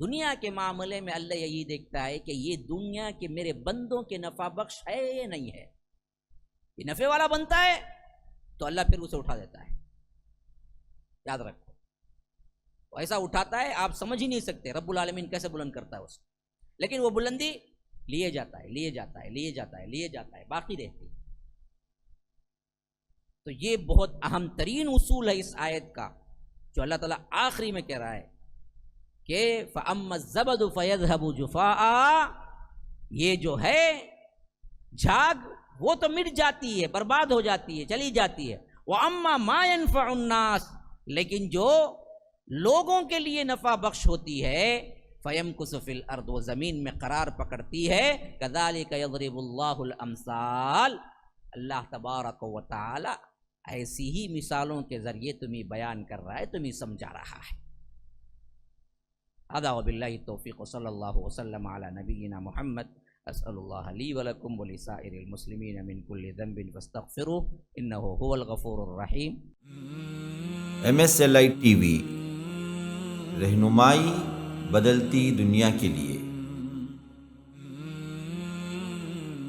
دنیا کے معاملے میں اللہ یہی دیکھتا ہے کہ یہ دنیا کے میرے بندوں کے نفع بخش ہے یا نہیں ہے. یہ نفع والا بنتا ہے تو اللہ پھر اسے اٹھا دیتا ہے. یاد رکھو، وہ ایسا اٹھاتا ہے آپ سمجھ ہی نہیں سکتے رب العالمین کیسے بلند کرتا ہے اسے. لیکن وہ بلندی لیے جاتا ہے، لیے جاتا ہے، لیے جاتا ہے، لیے جاتا ہے، باقی رہتی ہے. تو یہ بہت اہم ترین اصول ہے اس آیت کا، جو اللہ تعالیٰ آخری میں کہہ رہا ہے کہ فَأَمَّا الزَّبَدُ فَيَذْهَبُ جُفَاءً. یہ جو ہے جھاگ وہ تو مٹ جاتی ہے، برباد ہو جاتی ہے، چلی جاتی ہے. وَأَمَّا مَا يَنْفَعُ النَّاسِ. لیکن جو لوگوں کے لیے نفع بخش ہوتی ہے فَيَمْكُثُ فِي الْأَرْضِ، وہ زمین میں قرار پکڑتی ہے. كَذَلِكَ يَضْرِبُ اللَّهُ الْأَمْثَالَ. اللہ تبارک و تعالی ایسی ہی مثالوں کے ذریعے تمہیں بیان کر رہا ہے، تمہیں سمجھا رہا ہے. هذا وباللہ التوفیق، صلی اللہ وسلم علی نبینا محمد. اسأل اللہ لی ولکم ولسائر المسلمین من کل ذنب فاستغفروه انه هو الغفور الرحیم. MSLI TV، رہنمائی بدلتی دنیا کے لیے.